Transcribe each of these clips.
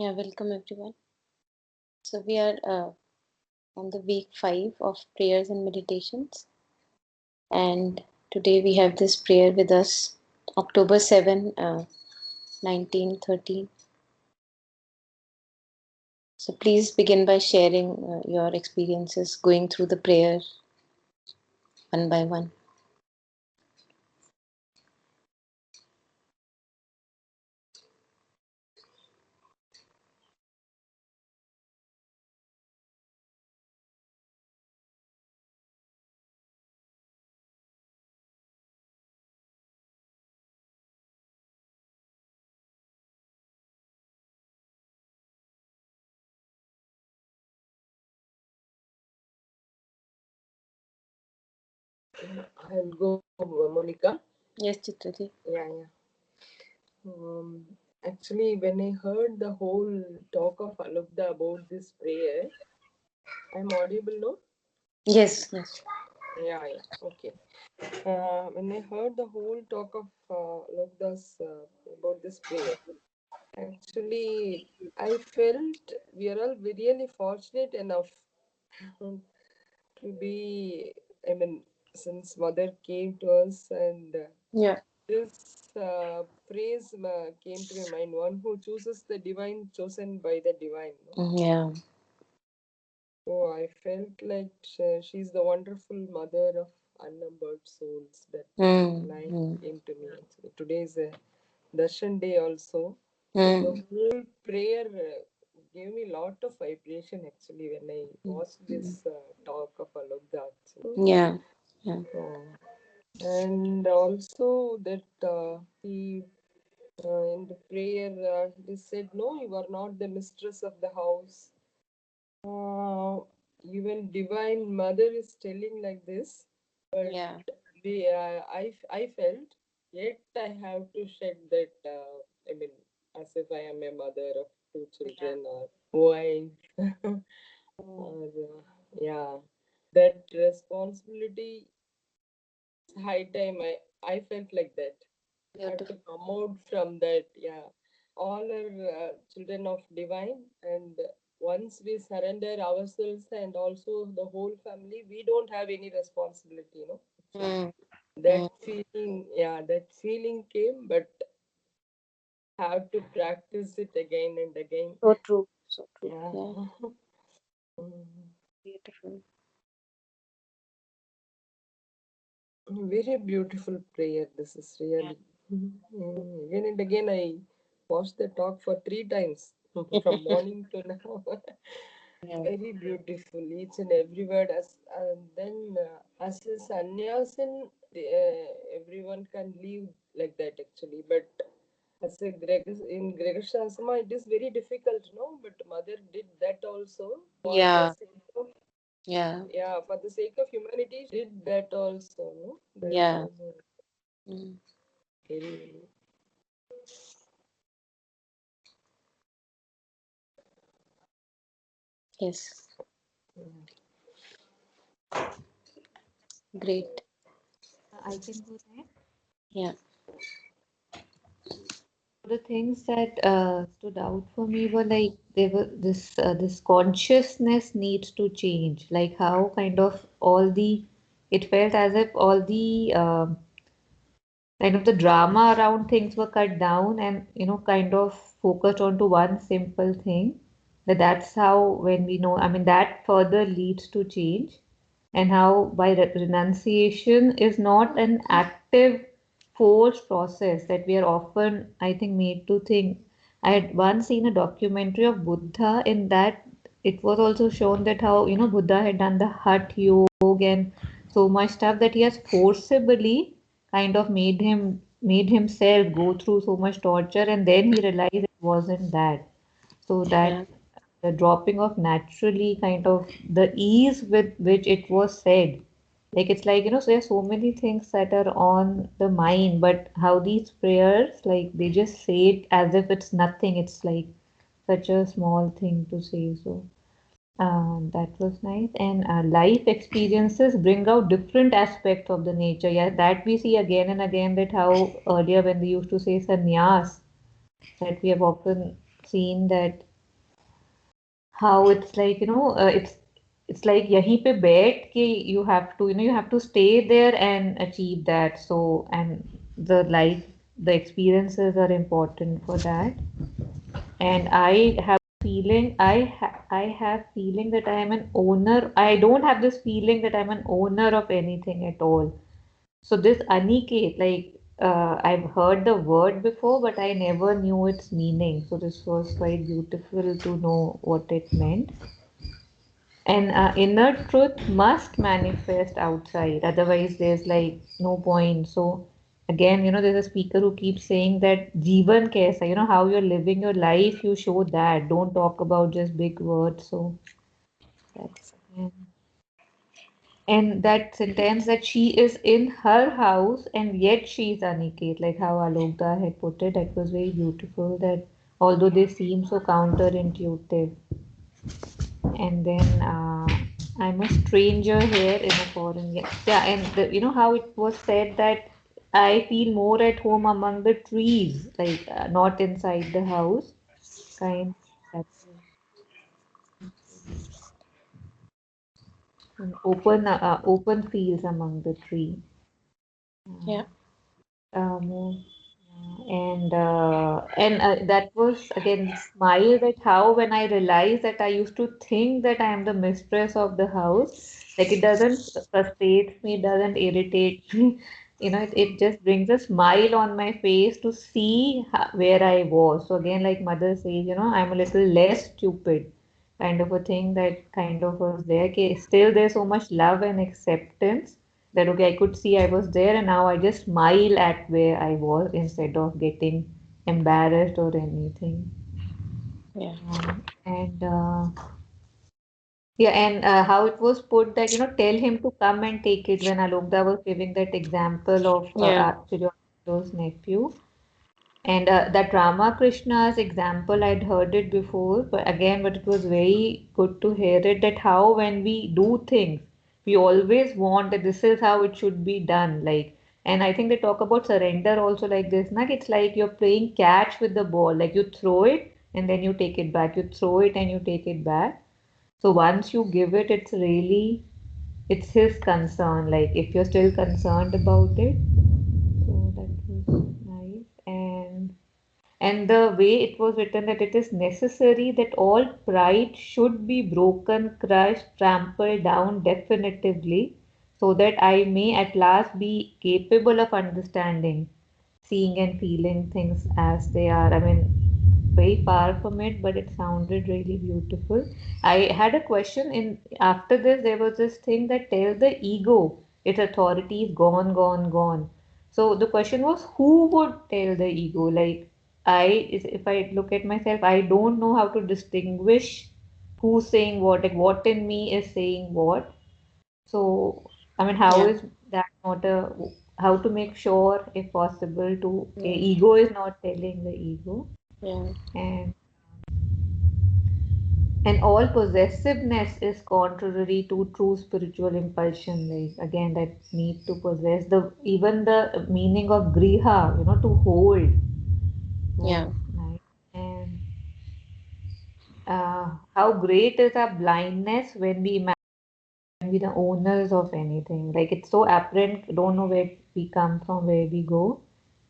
Yeah, welcome everyone. So we are on the week 5 of prayers and meditations, and today we have this prayer with us, October 7, 1913. So please begin by sharing your experiences going through the prayer one by one. I'll go, Monica. Yes, Chitraji. Yeah. Actually, when I heard the whole talk of Alubda about this prayer, I'm audible, no? Yes. Okay. When I heard the whole talk of Alubda's about this prayer, actually, I felt we are all really fortunate enough to be, I mean, since mother came to us and Yeah. this phrase came to my mind, one who chooses the divine, chosen by the divine. No? Yeah. So I felt like she's the wonderful mother of unnumbered souls. That line Mm. came to me. Actually. Today is a Darshan day also. So the Mm. whole prayer gave me a lot of vibration actually when I watched Mm. this talk of Alokda. Yeah. Yeah. And also that he in the prayer he said, no, you are not the mistress of the house. uh, Even divine mother is telling like this, but Yeah. I felt yet I have to shed that I mean, as if I am a mother of two Yeah. children or wife Mm. or yeah, that responsibility, high time I felt like that. Have to Beautiful. come out from that. Yeah, all are children of divine, and once we surrender ourselves and also the whole family, we don't have any responsibility, actually. Mm. That Mm. feeling, yeah, that feeling came, but have to practice it again and again. So true. So true. Yeah. Yeah. Mm. Beautiful. Very beautiful prayer. This is Yeah. really. Again and again, I watched the talk for 3 times from morning to now. Yeah. Very beautiful, each and every word. As and then as a sannyasin, everyone can live like that actually. But as a in Gregashasama, it is very difficult, no? But mother did that also for the Yeah. sake of, Yeah. yeah, for the sake of humanity. She did that also, no? That Yeah. was a Mm. very. Yes. Yeah. Great. I can go there. Yeah. The things that stood out for me were like they were this consciousness needs to change. Like how kind of all the it felt as if all the kind of the drama around things were cut down and kind of focused onto one simple thing. That's how when we know, I mean, that further leads to change, and how by renunciation is not an active forced process that we are often, I think, made to think. I had once seen a documentary of Buddha. In that it was also shown that how Buddha had done the Hatha yoga and so much stuff that he has forcibly kind of made himself go through so much torture, and then he realized it wasn't that. So Yeah. that the dropping of naturally kind of the ease with which it was said, like it's like so there's so many things that are on the mind, but how these prayers, like they just say it as if it's nothing. It's like such a small thing to say. So that was nice. And life experiences bring out different aspects of the nature. Yeah, that we see again and again, that how earlier when we used to say sannyas, that we have often seen that how it's like, it's like yahi pe बैठ के you have to, you have to stay there and achieve that. So, and the experiences are important for that. And I have feeling that I am an owner. I don't have this feeling that I'm an owner of anything at all. So this Aniket, like I've heard the word before, but I never knew its meaning. So this was quite beautiful to know what it meant. And inner truth must manifest outside, otherwise there's like no point. So again, there's a speaker who keeps saying that Jeevan kaisa, how you're living your life, you show that. Don't talk about just big words. So that's again. And that sentence that she is in her house and yet she is Aniket, like how Alokda had put it, that was very beautiful. That although they seem so counterintuitive, and then I'm a stranger here in a foreign. Yeah, yeah, and how it was said that I feel more at home among the trees, like not inside the house, kind. That's an open fields among the tree. Yeah. Um, and that was again the smile, that how when I realized that I used to think that I am the mistress of the house, like it doesn't frustrate me, doesn't irritate me, it just brings a smile on my face to see where I was. So again, like mother says, I'm a little less stupid, kind of a thing, that kind of was there. Okay, still there's so much love and acceptance that okay, I could see I was there, and now I just smile at where I was instead of getting embarrassed or anything. Yeah. And yeah, and how it was put that tell him to come and take it, when Alokda was giving that example of Yeah. Arjun's nephew. And that Ramakrishna's example, I'd heard it before, but it was very good to hear it, that how when we do things, we always want that this is how it should be done. Like, and I think they talk about surrender also like this. Like, it's like you're playing catch with the ball. Like you throw it and then you take it back. You throw it and you take it back. So once you give it, it's his concern. Like if you're still concerned about it. So that was nice. And the way it was written, that it is necessary that all pride should be broken, crushed, trampled down definitively, so that I may at last be capable of understanding, seeing and feeling things as they are. I mean, very far from it, but it sounded really beautiful. I had a question in after this, there was this thing that tells the ego its authority is gone, gone, gone. So the question was, who would tell the ego? Like if I look at myself, I don't know how to distinguish who's saying what, like what in me is saying what. So, I mean, how Yeah. is that not a, how to make sure, if possible, to, okay, Yeah. ego is not telling the ego. Yeah. And all possessiveness is contrary to true spiritual impulsion. Like again, that need to possess, the even the meaning of griha, to hold, was Yeah. nice. And how great is our blindness when we imagine we the owners of anything. Like it's so apparent, don't know where we come from, where we go,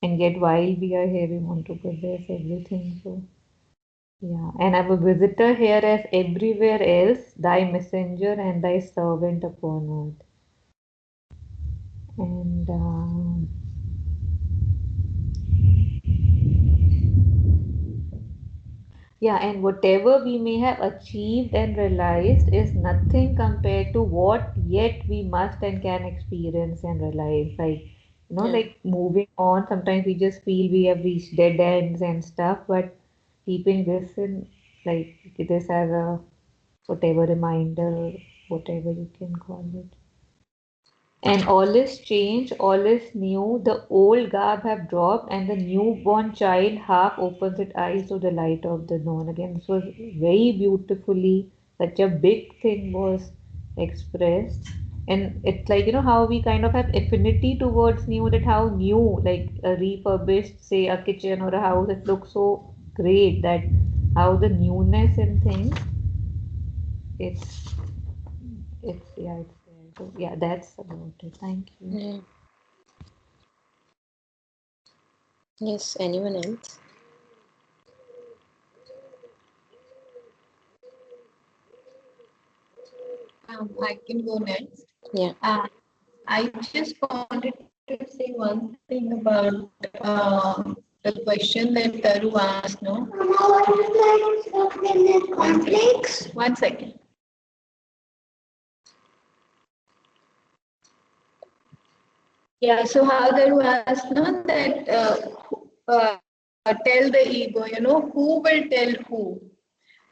and yet while we are here, we want to possess everything. So yeah, and I'm a visitor here as everywhere else, thy messenger and thy servant upon earth. And yeah, and whatever we may have achieved and realized is nothing compared to what yet we must and can experience and realize. Like, Yeah. like moving on, sometimes we just feel we have reached dead ends and stuff, but keeping this in, like, this as a whatever reminder, whatever you can call it. And all is changed, all is new. The old garb have dropped, and the newborn child half opens its eyes to the light of the dawn. Again, this was very beautifully, such a big thing was expressed. And it's like, how we kind of have affinity towards new, that how new, like a refurbished, say, a kitchen or a house, it looks so great, that how the newness in things. it's it's there. So yeah, that's about it. Thank you. Yeah. Yes, anyone else? I can go next. Yeah. I just wanted to say one thing about the question that Taru asked. No, one second. Yeah. So how Taru asked, no, that tell the ego. Who will tell who?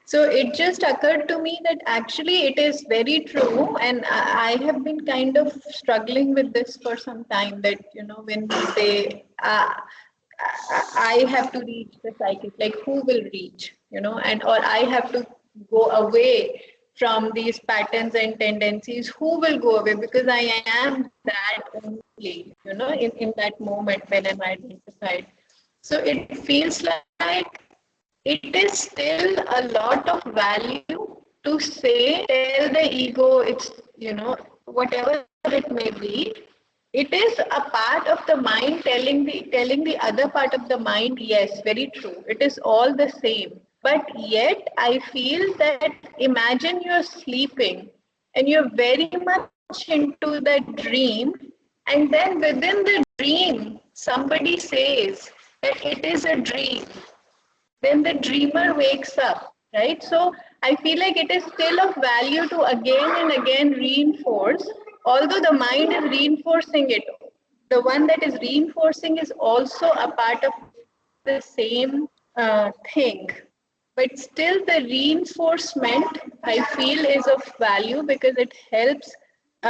So it just occurred to me that actually it is very true, and I have been kind of struggling with this for some time. That when we say I have to reach the psychic, like who will reach, and or I have to go away from these patterns and tendencies. Who will go away because I am that only, in that moment when I'm identified. So it feels like it is still a lot of value to say, tell the ego, it's, whatever it may be. It is a part of the mind telling the other part of the mind, yes, very true. It is all the same. But yet I feel that imagine you're sleeping and you're very much into that dream, and then within the dream somebody says that it is a dream, then the dreamer wakes up, right? So I feel like it is still of value to again and again reinforce, although the mind is reinforcing it. The one that is reinforcing is also a part of the same thing. But still, the reinforcement I feel is of value because it helps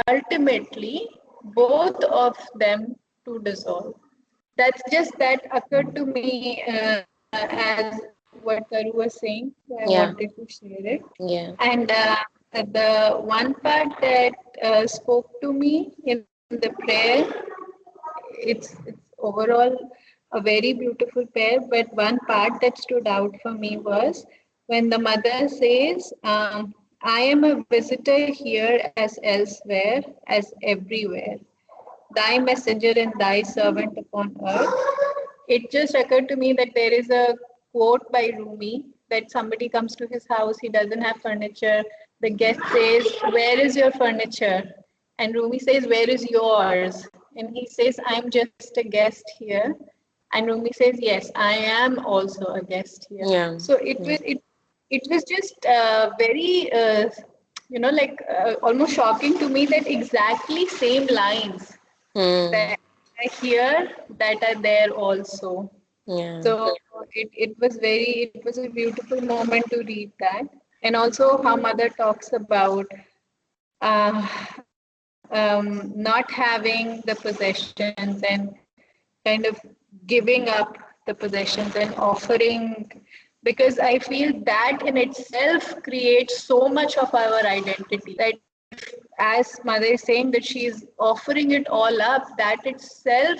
ultimately both of them to dissolve. That's just that occurred to me as what Karu was saying. So I Yeah. wanted to share it. Yeah. And the one part that spoke to me in the prayer, it's overall a very beautiful prayer. But one part that stood out for me was when the mother says, "I am a visitor here as elsewhere, as everywhere. Thy messenger and thy servant upon earth." It just occurred to me that there is a quote by Rumi that somebody comes to his house, he doesn't have furniture. The guest says, "Where is your furniture?" And Rumi says, "Where is yours?" And he says, "I'm just a guest here." And Rumi says, "Yes, I am also a guest here." Yeah. So it was just very like almost shocking to me that exactly same lines Hmm. that I hear that are there also. Yeah. So it was a beautiful moment to read that. And also how mother talks about not having the possessions and kind of giving up the possessions and offering, because I feel that in itself creates so much of our identity that as mother is saying that she is offering it all up, that itself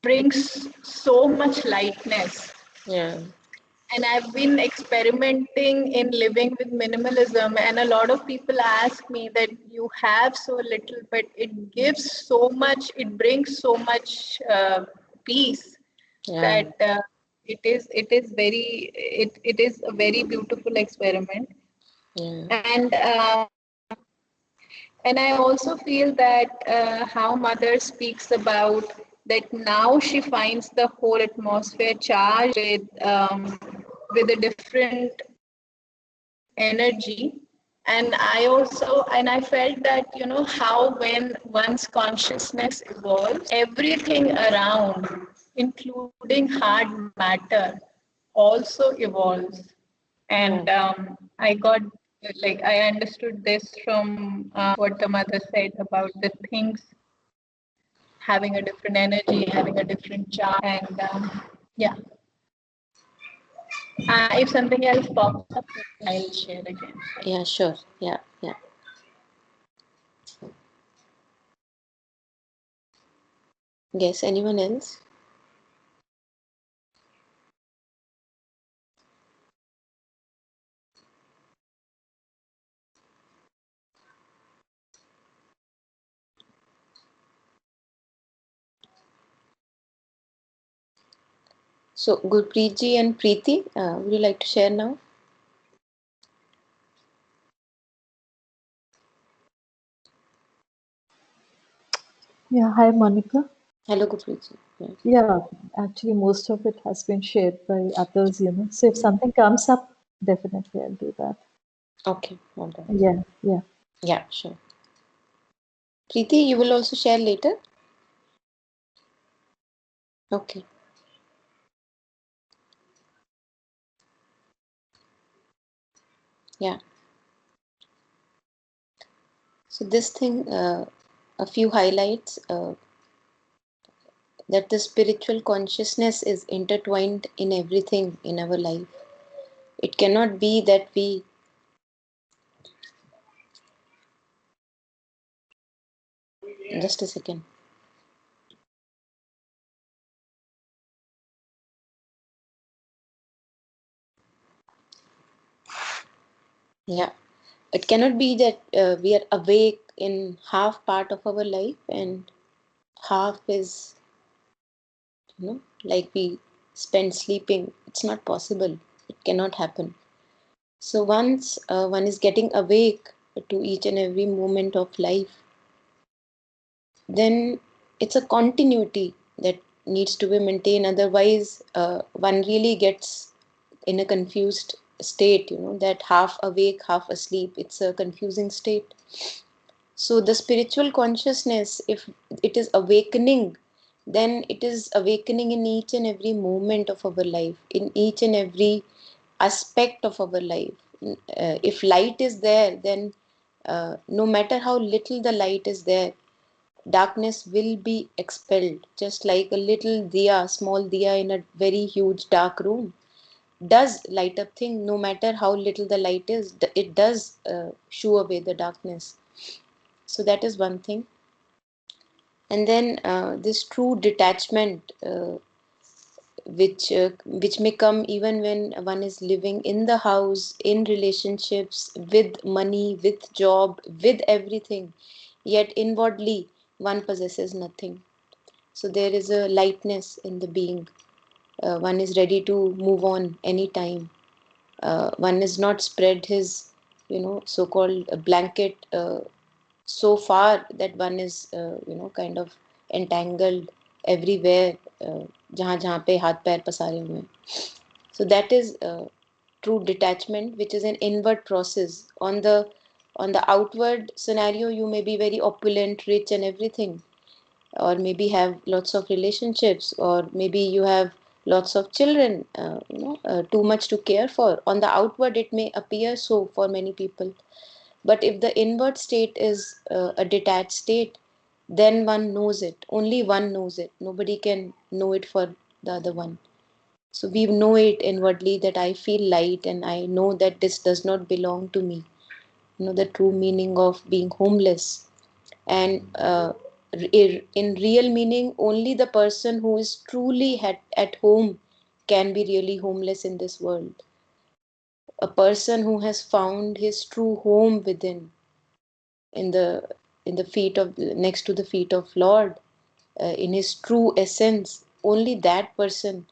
brings so much lightness. Yeah. And I've been experimenting in living with minimalism, and a lot of people ask me that you have so little, but it gives so much, it brings so much peace Yeah. that it is a very beautiful experiment. Yeah. And I also feel that how mother speaks about that now she finds the whole atmosphere charged with a different energy. And I felt that how when one's consciousness evolves, everything around, including hard matter, also evolves. And I got, like, I understood this from what the mother said about the things having a different energy, having a different charge. And yeah, if something else pops up, I'll share again. Yeah. Sure. Yeah. Yeah. Yes. Anyone else? So Gurpreet ji and Preeti, would you like to share now? Yeah, hi Monica. Hello Gurpreet ji. Yeah. Yeah, actually most of it has been shared by others, So if something comes up, definitely I'll do that. Okay, all right. Yeah. Yeah, sure. Preeti, you will also share later? Okay. Yeah. So this thing, a few highlights, that the spiritual consciousness is intertwined in everything in our life. It cannot be that we just a second. Yeah. It cannot be that we are awake in half part of our life and half is, like we spend sleeping. It's not possible. It cannot happen. So once one is getting awake to each and every moment of life, then it's a continuity that needs to be maintained. Otherwise, one really gets in a confused state, that half awake, half asleep. It's a confusing state. So the spiritual consciousness, if it is awakening, then it is awakening in each and every moment of our life, in each and every aspect of our life. If light is there, then no matter how little the light is there, darkness will be expelled. Just like a little diya, small diya in a very huge dark room, does light up thing. No matter how little the light is, it does shoo away the darkness. So that is one thing. And then this true detachment, which may come even when one is living in the house, in relationships, with money, with job, with everything, yet inwardly one possesses nothing. So there is a lightness in the being. One is ready to move on anytime. One is not spread his, so-called blanket so far that one is, kind of entangled everywhere, जहाँ जहाँ पे हाथ पैर पसारे हुए हैं. So that is true detachment, which is an inward process. On the outward scenario, you may be very opulent, rich, and everything, or maybe have lots of relationships, or maybe you have lots of children, too much to care for. On the outward, it may appear so for many people, but if the inward state is a detached state, then one knows it. Only one knows it. Nobody can know it for the other one. So we know it inwardly that I feel light and I know that this does not belong to me. The true meaning of being homeless. And in real meaning, only the person who is truly at home can be really homeless in this world. A person who has found his true home within, in the feet of, next to the feet of Lord, in his true essence, only that person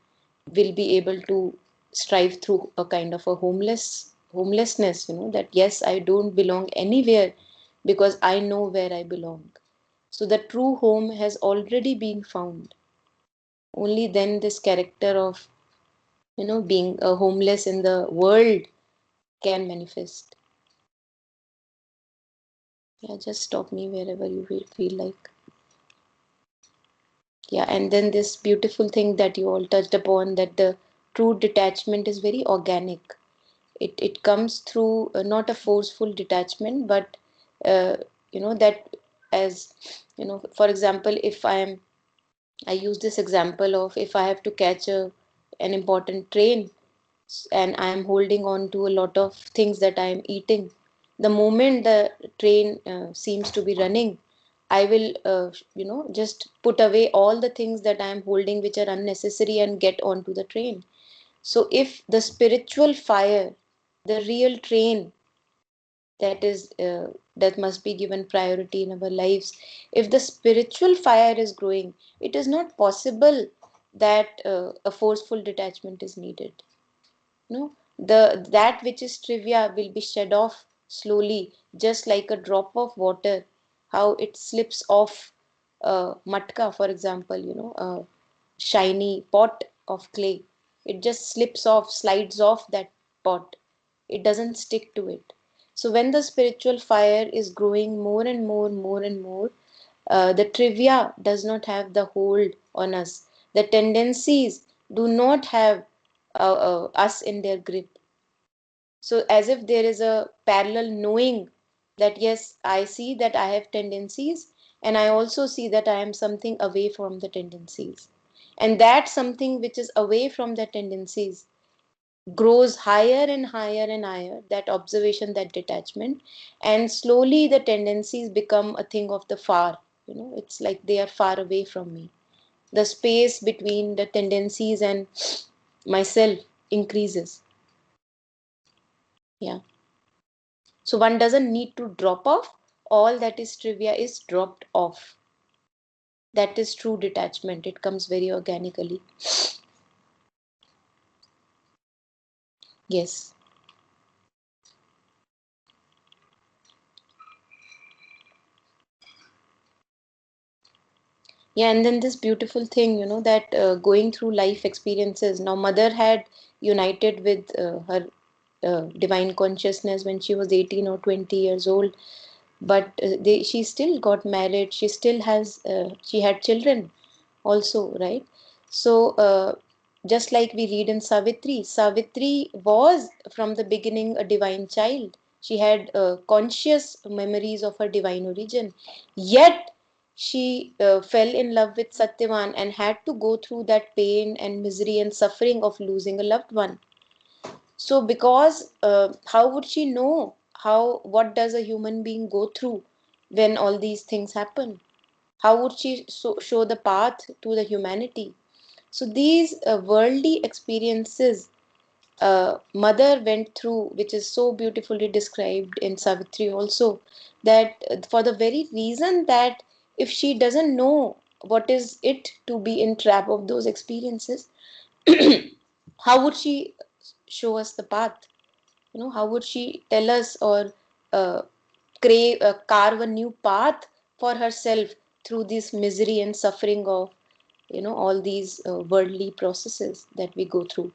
will be able to strive through a kind of a homelessness, that yes, I don't belong anywhere because I know where I belong. So the true home has already been found. Only then this character of, being a homeless in the world can manifest. Yeah, just stop me wherever you will feel like. Yeah, and then this beautiful thing that you all touched upon, that the true detachment is very organic. It comes through not a forceful detachment, but uh, that, as for example, if I use this example of, if I have to catch an important train, and I am holding on to a lot of things that I am eating. The moment the train seems to be running, I will, just put away all the things that I am holding which are unnecessary and get onto the train. So, if the spiritual fire, the real train, that must be given priority in our lives, if the spiritual fire is growing, it is not possible that a forceful detachment is needed. No, that which is trivia will be shed off slowly, just like a drop of water, how it slips off a matka, for example, a shiny pot of clay. It just slips off, slides off that pot. It doesn't stick to it. So when the spiritual fire is growing more and more, more and more, the trivia does not have the hold on us. The tendencies do not have us in their grip. So, as if there is a parallel knowing that yes, I see that I have tendencies, and I also see that I am something away from the tendencies. And that something which is away from the tendencies grows higher and higher and higher, that observation, that detachment, and slowly the tendencies become a thing of the far. It's like they are far away from me. The space between the tendencies and myself increases. Yeah. So one doesn't need to drop off. All that is trivia is dropped off. That is true detachment. It comes very organically. Yes. Yeah, and then this beautiful thing, that going through life experiences. Now, mother had united with her divine consciousness when she was 18 or 20 years old, but she still got married. She still she had children also, right? So, just like we read in Savitri, Savitri was from the beginning a divine child. She had conscious memories of her divine origin. Yet, she fell in love with Satyavan and had to go through that pain and misery and suffering of losing a loved one. So, because how would she know what does a human being go through when all these things happen? How would she show the path to the humanity? So these worldly experiences mother went through, which is so beautifully described in Savitri also, that for the very reason that if she doesn't know what is it to be in trap of those experiences, how would she show us the path? How would she tell us or uh, carve a new path for herself through this misery and suffering of all these worldly processes that we go through?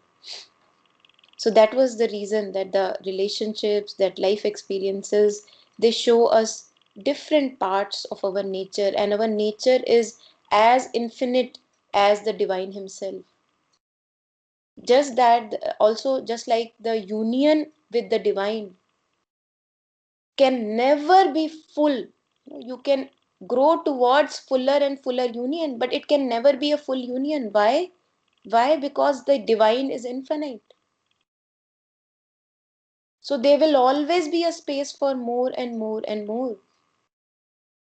So that was the reason that the relationships, that life experiences, they show us different parts of our nature, and our nature is as infinite as the divine himself. Just that, also, just like the union with the divine can never be full. You can grow towards fuller and fuller union, but it can never be a full union. Why? Because the divine is infinite. So there will always be a space for more and more and more.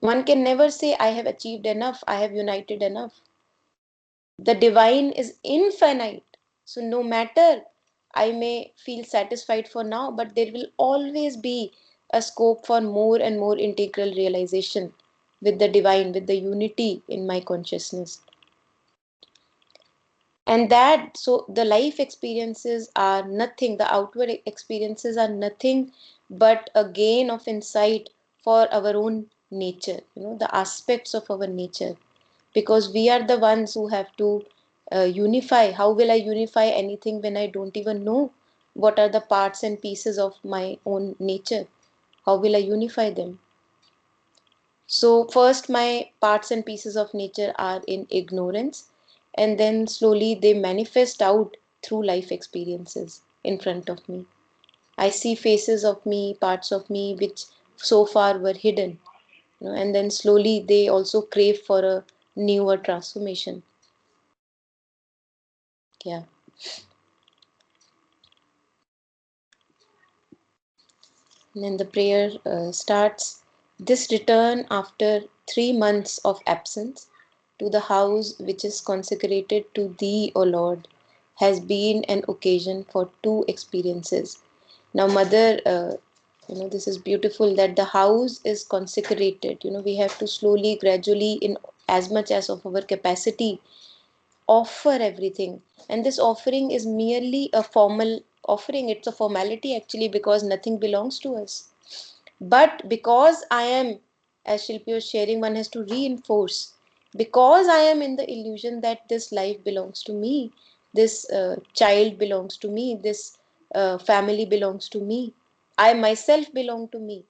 One can never say, I have achieved enough, I have united enough. The divine is infinite. So no matter I may feel satisfied for now, but there will always be a scope for more and more integral realization with the divine, with the unity in my consciousness. And that, so the life experiences are nothing, the outward experiences are nothing but a gain of insight for our own nature, the aspects of our nature, because we are the ones who have to unify. How will I unify anything when I don't even know what are the parts and pieces of my own nature? How will I unify them? So, first, my parts and pieces of nature are in ignorance, and then slowly they manifest out through life experiences in front of me. I see faces of me, parts of me which so far were hidden, and then slowly they also crave for a newer transformation. Yeah. And then the prayer starts: This return after 3 months of absence to the house which is consecrated to Thee, O Lord, has been an occasion for two experiences. Now, Mother, this is beautiful that the house is consecrated. We have to slowly, gradually, in as much as of our capacity, offer everything. And this offering is merely a formal offering. It's a formality actually, because nothing belongs to us. But because I am, as Shilpi was sharing, one has to reinforce, because I am in the illusion that this life belongs to me, this child belongs to me, this family belongs to me, I myself belong to me.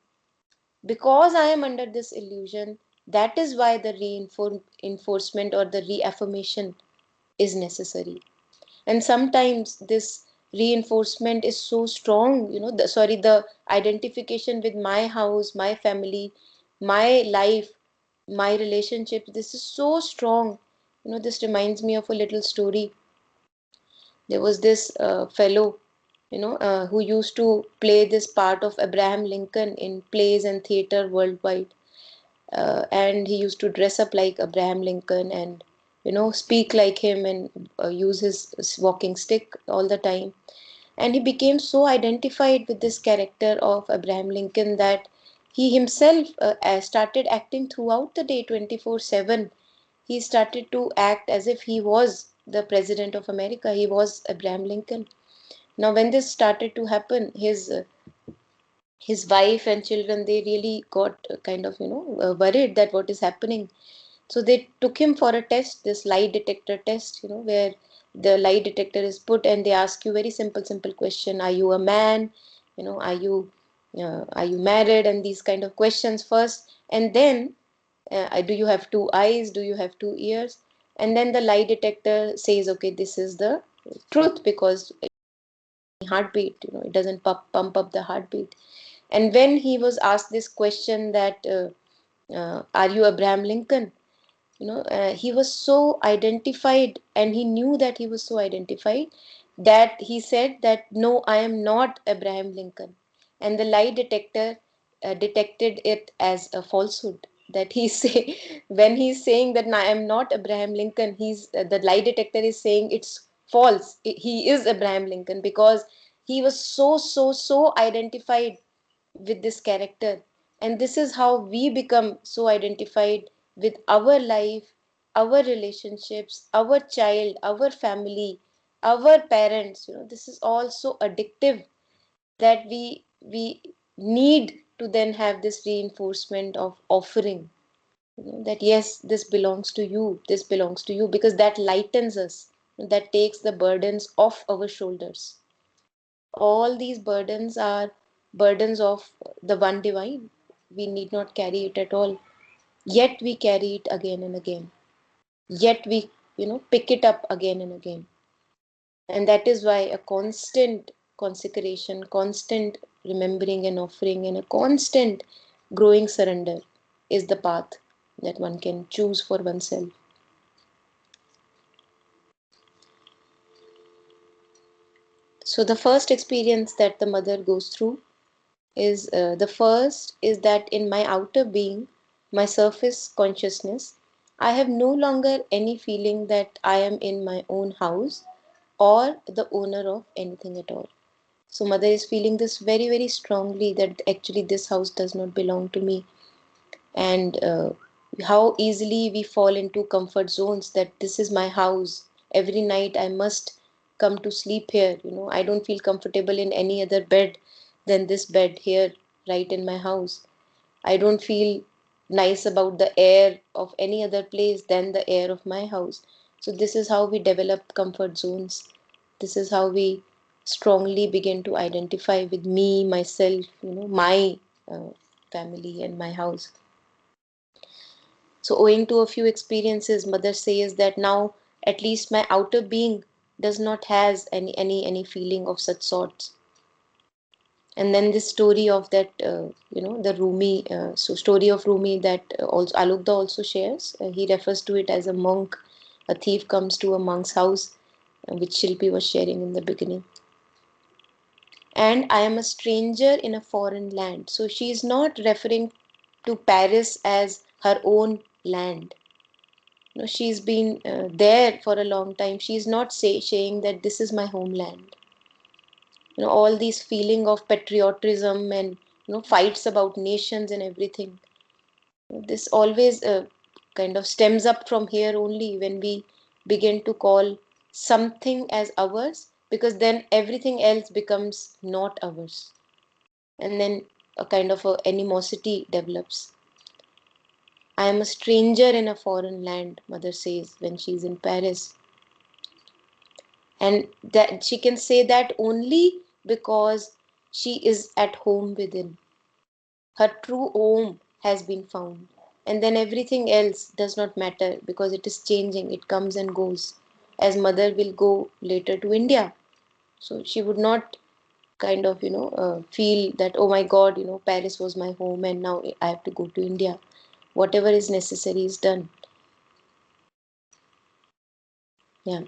Because I am under this illusion, that is why the reinforcement or the reaffirmation is necessary. And sometimes this reinforcement is so strong, the identification with my house, my family, my life, my relationship, this is so strong. This reminds me of a little story. There was this fellow, who used to play this part of Abraham Lincoln in plays and theater worldwide. And he used to dress up like Abraham Lincoln and speak like him and use his walking stick all the time. And he became so identified with this character of Abraham Lincoln that he himself started acting throughout the day 24/7. He started to act as if he was the president of America, he was Abraham Lincoln. Now when this started to happen, his wife and children, they really got kind of worried that what is happening. So they took him for a test, this lie detector test, where the lie detector is put and they ask you very simple question: are you a man, are you married, and these kind of questions first. And then do you have two eyes, do you have two ears? And then the lie detector says, okay, this is the truth, because heartbeat, it doesn't pump up the heartbeat. And when he was asked this question that are you Abraham Lincoln, he was so identified, and he knew that he was so identified, that he said that no, I am not Abraham Lincoln. And the lie detector detected it as a falsehood, that he say when he's saying that I am not Abraham Lincoln, he's the lie detector is saying it's false. He is Abraham Lincoln, because he was so identified with this character. And this is how we become so identified with our life, our relationships, our child, our family, our parents. This is all so addictive that we need to then have this reinforcement of offering. That yes, this belongs to you, this belongs to you, because that lightens us, that takes the burdens off our shoulders. All these burdens are burdens of the one divine. We need not carry it at all. Yet we carry it again and again. Yet we, pick it up again and again. And that is why a constant consecration, constant remembering and offering, and a constant growing surrender is the path that one can choose for oneself. So the first experience that the mother goes through is the first is that in my outer being, my surface consciousness, I have no longer any feeling that I am in my own house or the owner of anything at all. So, mother is feeling this very strongly, that actually this house does not belong to me. And how easily we fall into comfort zones, that this is my house. Every night I must come to sleep here. I don't feel comfortable in any other bed than this bed here, right in my house. I don't feel nice about the air of any other place than the air of my house. So, this is how we develop comfort zones. This is how we strongly begin to identify with me, myself, my family, and my house. So, owing to a few experiences, mother says that now at least my outer being does not has any feeling of such sorts. And then this story of that, the Rumi, so story of Rumi that also Alukda also shares. He refers to it as a monk, a thief comes to a monk's house, which Shilpi was sharing in the beginning. And I am a stranger in a foreign land. So she is not referring to Paris as her own land. She's been there for a long time. She's not saying that this is my homeland. All these feeling of patriotism and fights about nations and everything, this always kind of stems up from here only, when we begin to call something as ours, because then everything else becomes not ours. And then a kind of a animosity develops. I am a stranger in a foreign land, mother says when she's in Paris. And that she can say that only because she is at home within. Her true home has been found. And then everything else does not matter because it is changing, it comes and goes. As mother will go later to India. So she would not kind of, feel that, oh my God, Paris was my home and now I have to go to India. Whatever is necessary is done. Yeah.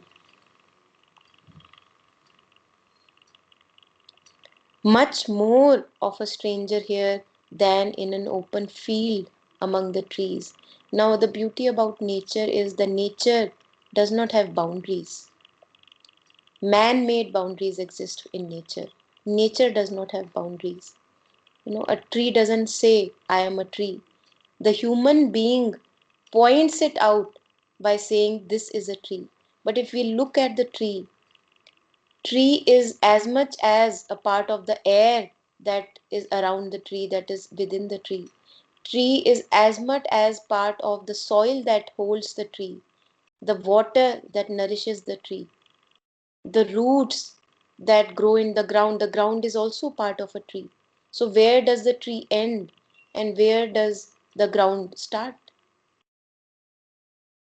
Much more of a stranger here than in an open field among the trees. Now, the beauty about nature is the nature does not have boundaries. Man made boundaries exist in nature. Nature does not have boundaries. A tree doesn't say, I am a tree. The human being points it out by saying, this is a tree. But if we look at the tree is as much as a part of the air that is around the tree, that is within the tree. Tree is as much as part of the soil that holds the tree, the water that nourishes the tree, the roots that grow in the ground. The ground is also part of a tree. So where does the tree end and where does the ground start?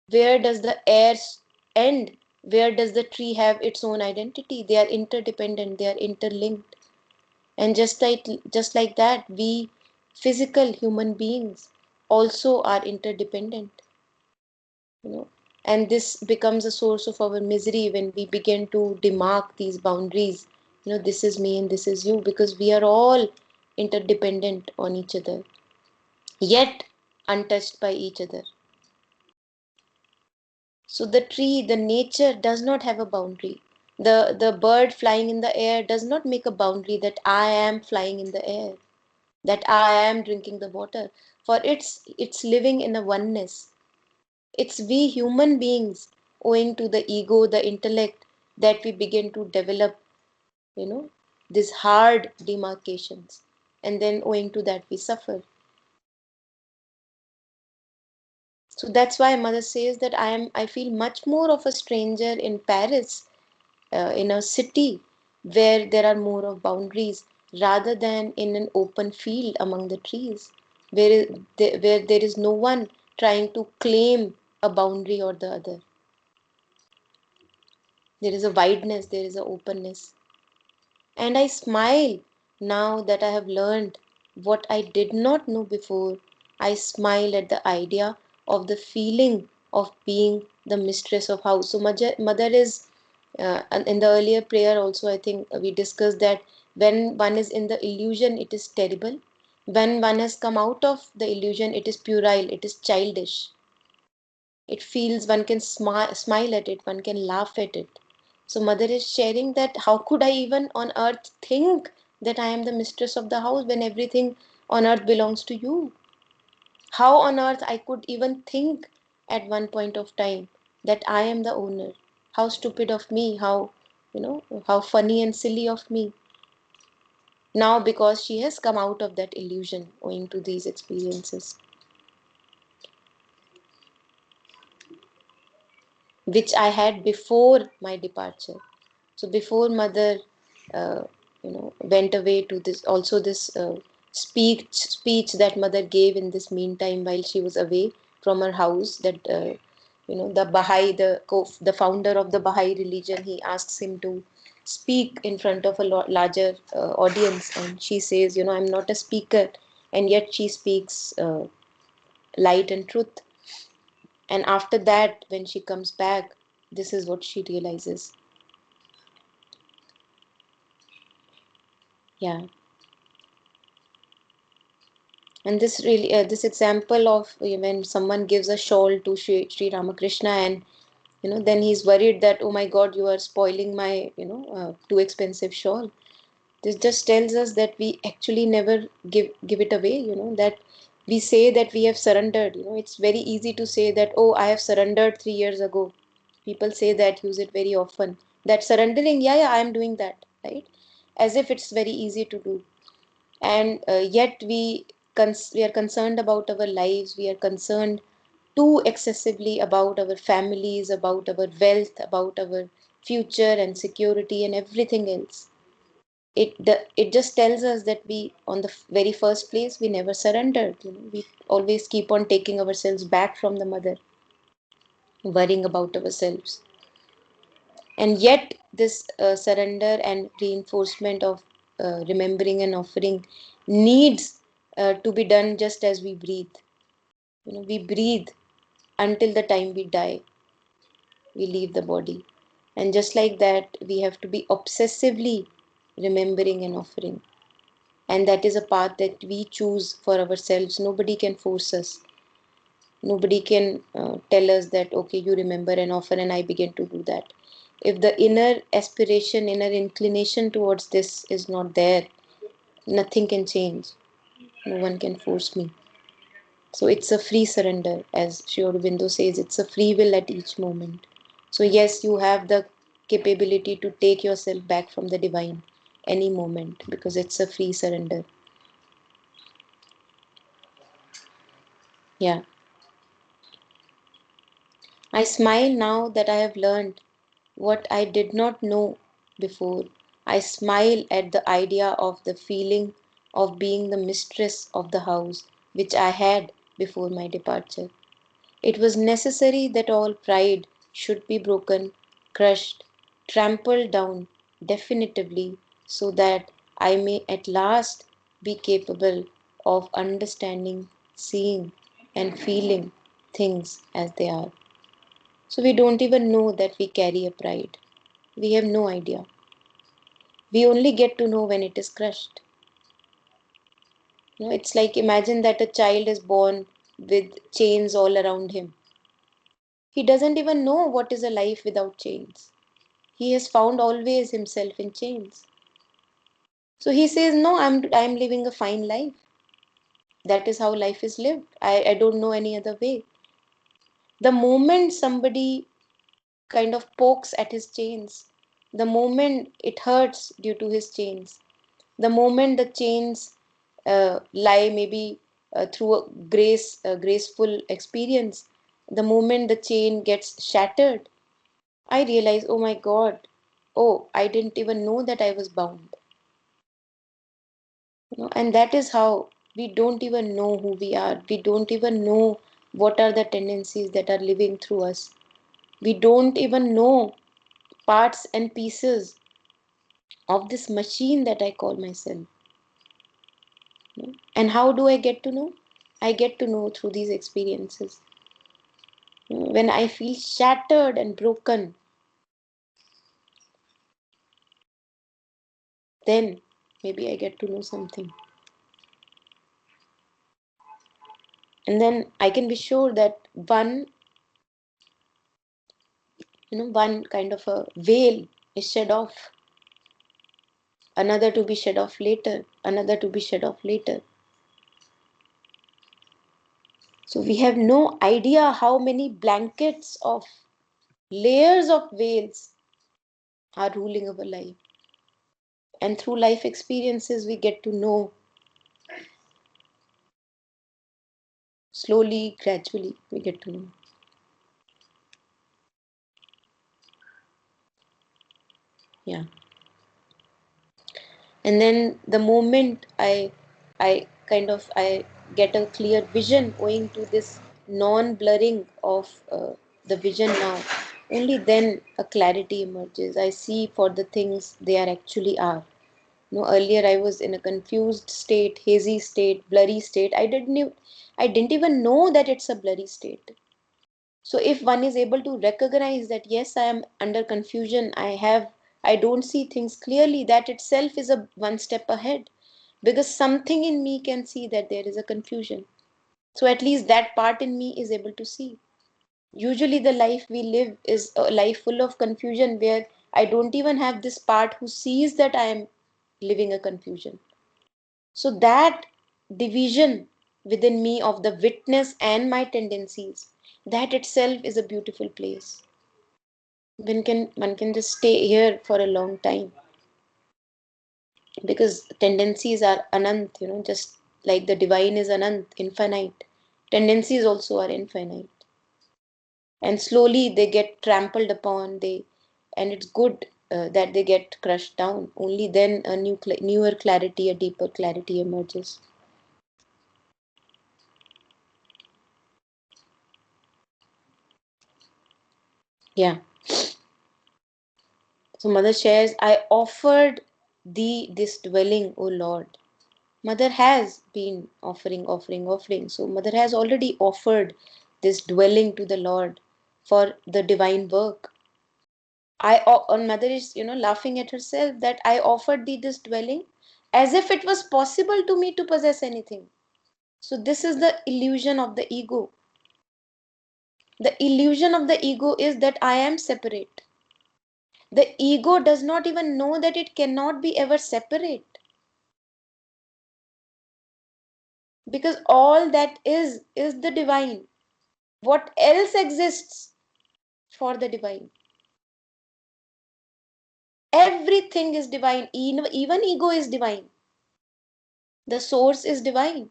Where does the air end? Where does the tree have its own identity? They are interdependent, they are interlinked. And just like that, we physical human beings also are interdependent, you know. And this becomes a source of our misery when we begin to demark these boundaries. This is me and this is you, because we are all interdependent on each other, yet untouched by each other. So the tree, the nature does not have a boundary. The bird flying in the air does not make a boundary that I am flying in the air, that I am drinking the water. For it's living in a oneness. It's we human beings, owing to the ego, the intellect, that we begin to develop, you know, these hard demarcations. And then owing to that we suffer. So that's why mother says that I feel much more of a stranger in Paris, in a city where there are more of boundaries, rather than in an open field among the trees where there is no one trying to claim a boundary or the other. There is a wideness, there is a openness. And I smile now that I have learned what I did not know before. I smile at the idea of the feeling of being the mistress of house. So mother is, and in the earlier prayer also, I think we discussed that when one is in the illusion, it is terrible. When one has come out of the illusion, it is puerile, it is childish. It feels one can smile at it, one can laugh at it. So mother is sharing that how could I even on earth think that I am the mistress of the house when everything on earth belongs to you? How on earth I could even think at one point of time that I am the owner? How stupid of me, how funny and silly of me. Now because she has come out of that illusion owing to these experiences, which I had before my departure. So before mother, went away to this speech that mother gave in this meantime while she was away from her house. That the Baha'i, the founder of the Baha'i religion, he asks him to speak in front of a larger audience, and she says, I'm not a speaker, and yet she speaks light and truth. And after that, when she comes back, this is what she realizes. Yeah. And this example of when someone gives a shawl to Sri Ramakrishna, and then he's worried that, oh my God, you are spoiling my too expensive shawl. This just tells us that we actually never give it away. That we say that we have surrendered. It's very easy to say that, oh, I have surrendered 3 years ago. People say that, use it very often. That surrendering, yeah, I am doing that, right? As if it's very easy to do. And yet we are concerned about our lives. We are concerned too excessively about our families, about our wealth, about our future and security and everything else. It just tells us that we, on the very first place, we never surrendered. We always keep on taking ourselves back from the mother, worrying about ourselves. And yet this surrender and reinforcement of remembering and offering needs to be done just as we breathe. We breathe until the time we die, we leave the body. And just like that, we have to be obsessively remembering and offering. And that is a path that we choose for ourselves. Nobody can force us. Nobody can tell us that, okay, you remember and offer, and I begin to do that. If the inner aspiration, inner inclination towards this is not there, nothing can change. No one can force me. So it's a free surrender, as Sri Aurobindo says, it's a free will at each moment. So yes, you have the capability to take yourself back from the divine any moment, because it's a free surrender. Yeah. I smile now that I have learned what I did not know before. I smile at the idea of the feeling of being the mistress of the house which I had before my departure. It was necessary that all pride should be broken, crushed, trampled down definitively, so that I may at last be capable of understanding, seeing, and feeling things as they are. So we don't even know that we carry a pride. We have no idea. We only get to know when it is crushed. It's like, imagine that a child is born with chains all around him. He doesn't even know what is a life without chains. He has found always himself in chains. So he says, no, I'm living a fine life. That is how life is lived. I don't know any other way. The moment somebody kind of pokes at his chains, the moment it hurts due to his chains, the moment the chains lie maybe through a graceful experience, the moment the chain gets shattered, I realize, oh my God, oh, I didn't even know that I was bound. And that is how we don't even know who we are. We don't even know what are the tendencies that are living through us. We don't even know parts and pieces of this machine that I call myself. And how do I get to know? I get to know through these experiences. When I feel shattered and broken, then maybe I get to know something. And then I can be sure that one kind of a veil is shed off, another to be shed off later, another to be shed off later. So we have no idea how many blankets of layers of veils are ruling our life. And through life experiences, we get to know slowly, gradually, we get to know. Yeah. And then the moment I get a clear vision owing to this non-blurring of the vision now, only then a clarity emerges. I see for the things they are actually are. Earlier I was in a confused state, hazy state, blurry state. I didn't even know that it's a blurry state. So if one is able to recognize that, yes, I am under confusion, I don't see things clearly, that itself is a one step ahead, because something in me can see that there is a confusion. So at least that part in me is able to see. Usually the life we live is a life full of confusion, where I don't even have this part who sees that I am living a confusion. So that division within me of the witness and my tendencies, that itself is a beautiful place. one can just stay here for a long time, because tendencies are anant, just like the divine is anant, infinite. Tendencies also are infinite, and slowly they get trampled upon. And it's good that they get crushed down. Only then a newer clarity, a deeper clarity emerges. Yeah. So mother shares, I offered thee this dwelling, O Lord. Mother has been offering. So mother has already offered this dwelling to the Lord for the divine work. On mother is, laughing at herself that I offered thee this dwelling as if it was possible to me to possess anything. So this is the illusion of the ego. The illusion of the ego is that I am separate. The ego does not even know that it cannot be ever separate, because all that is the divine. What else exists for the divine? Everything is divine. Even ego is divine. The source is divine.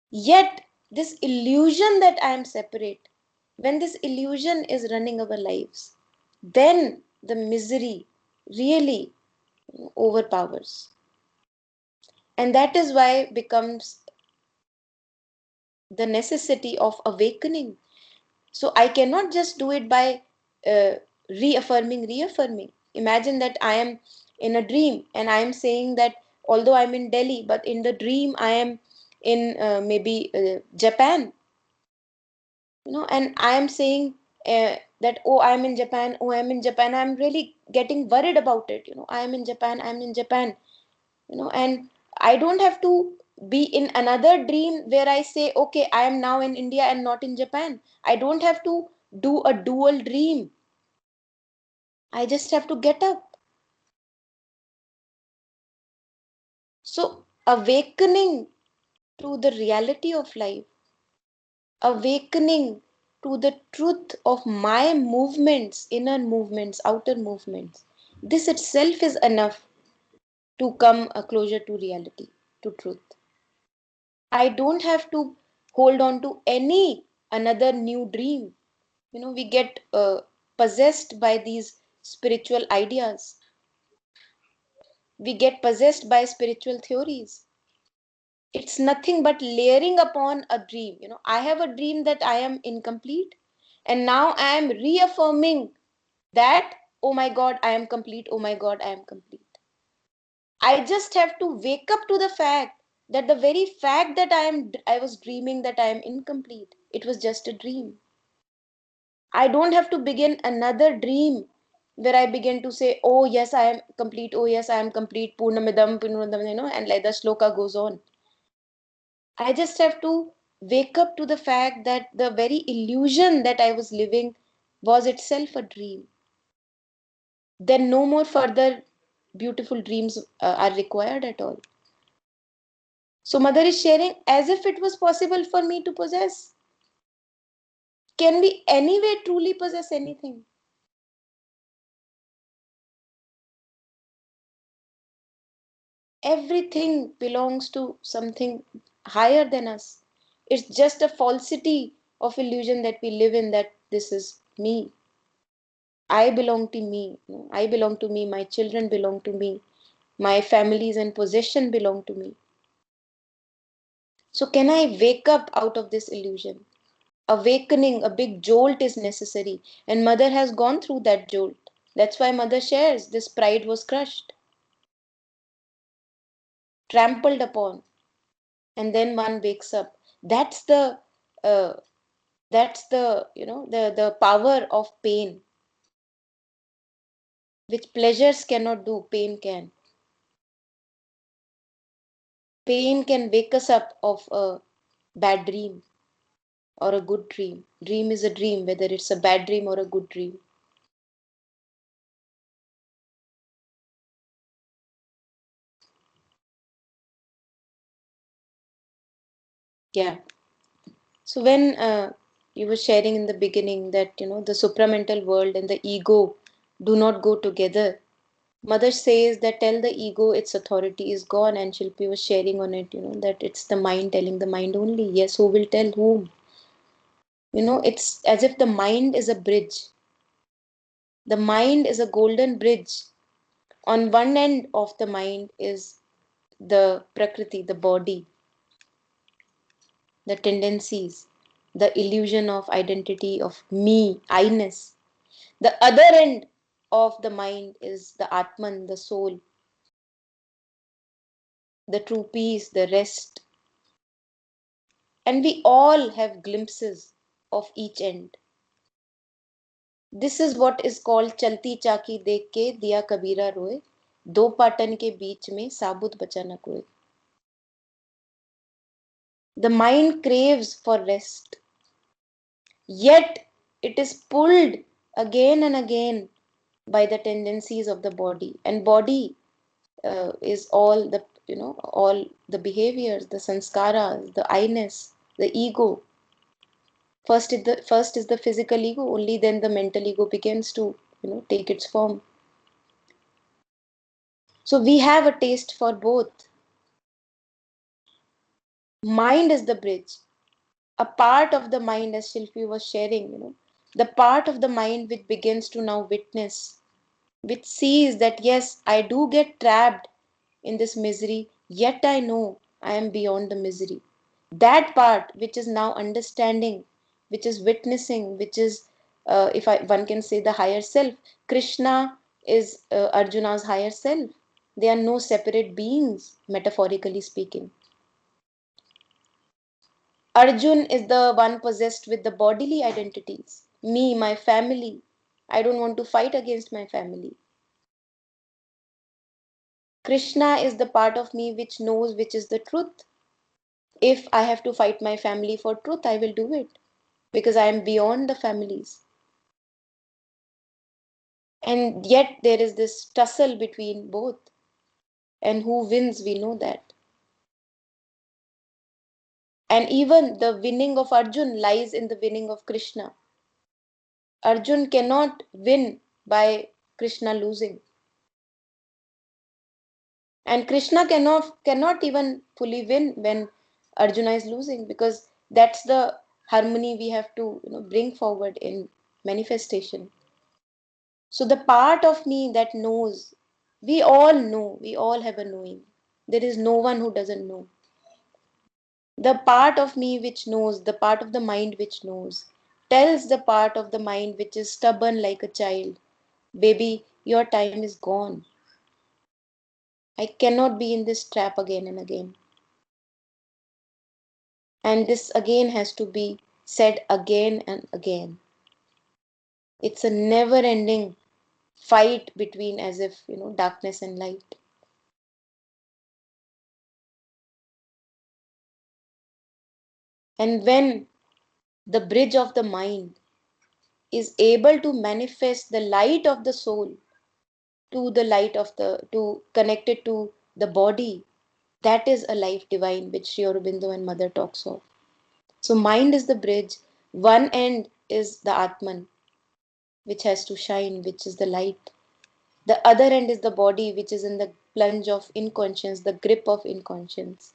Yet this illusion that I am separate, when this illusion is running our lives, then the misery really overpowers. And that is why becomes the necessity of awakening. So I cannot just do it by uh, reaffirming. Imagine that I am in a dream and I am saying that although I'm in Delhi, but in the dream I am in maybe Japan, and I am saying that, oh, I'm in Japan, oh, I'm in Japan. I'm really getting worried about it. I am in Japan, I'm in Japan, and I don't have to be in another dream where I say, okay, I am now in India and not in Japan. I don't have to do a dual dream. I just have to get up. So awakening to the reality of life, awakening to the truth of my movements, inner movements, outer movements, this itself is enough to come a closer to reality, to truth. I don't have to hold on to any another new dream. We get possessed by these spiritual ideas. We get possessed by spiritual theories. It's nothing but layering upon a dream. I have a dream that I am incomplete, and now I am reaffirming that, oh my God, I am complete. Oh my God, I am complete. I just have to wake up to the fact that the very fact that I was dreaming that I am incomplete, it was just a dream. I don't have to begin another dream where I begin to say, oh yes, I am complete. Oh yes, I am complete. Purnamidam, and like the sloka goes on. I just have to wake up to the fact that the very illusion that I was living was itself a dream. Then no more further beautiful dreams are required at all. So mother is sharing as if it was possible for me to possess. Can we anyway truly possess anything? Everything belongs to something higher than us. It's just a falsity of illusion that we live in, that this is me. I belong to me. I belong to me. My children belong to me. My families and possession belong to me. So can I wake up out of this illusion? Awakening, a big jolt is necessary. And mother has gone through that jolt. That's why mother shares this pride was crushed, trampled upon, and then one wakes up. That's the uh, the power of pain, which pleasures cannot do, pain can. Pain can wake us up of a bad dream or a good dream. Dream is a dream, whether it's a bad dream or a good dream. Yeah. So when you were sharing in the beginning that, the supramental world and the ego do not go together. Mother says that tell the ego its authority is gone, and Shilpi was sharing on it, that it's the mind telling the mind only. Yes, who will tell whom? It's as if the mind is a bridge. The mind is a golden bridge. On one end of the mind is the Prakriti, the body, the tendencies, the illusion of identity, of me, I-ness. The other end of the mind is the Atman, the soul, the true peace, the rest. And we all have glimpses of each end. This is what is called चलती चाकी देख के दिया कबीरा रोए, दो पाटन के बीच में साबुत बचा न कोई. The mind craves for rest, yet it is pulled again and again by the tendencies of the body. And body is all the all the behaviors, the sanskaras, the I-ness, the ego. First is the physical ego, only then the mental ego begins to take its form. So we have a taste for both. Mind is the bridge. A part of the mind, as Shilpi was sharing, the part of the mind which begins to now witness, which sees that yes, I do get trapped in this misery, yet I know I am beyond the misery. That part which is now understanding, which is witnessing, which is, if one can say, the higher self. Krishna is Arjuna's higher self. They are no separate beings, metaphorically speaking. Arjun is the one possessed with the bodily identities. Me, my family. I don't want to fight against my family. Krishna is the part of me which knows which is the truth. If I have to fight my family for truth, I will do it because I am beyond the families. And yet there is this tussle between both. And who wins, we know that. And even the winning of Arjun lies in the winning of Krishna. Arjun cannot win by Krishna losing. And Krishna cannot even fully win when Arjuna is losing, because that's the harmony we have to bring forward in manifestation. So the part of me that knows, we all know, we all have a knowing. There is no one who doesn't know. The part of me which knows, the part of the mind which knows, tells the part of the mind which is stubborn like a child, baby, your time is gone. I cannot be in this trap again and again. And this again has to be said again and again. It's a never ending fight between, as if, darkness and light. And when the bridge of the mind is able to manifest the light of the soul to the light of to connect it to the body, that is a life divine which Sri Aurobindo and Mother talks of. So mind is the bridge. One end is the Atman, which has to shine, which is the light. The other end is the body, which is in the plunge of inconscience, the grip of inconscience.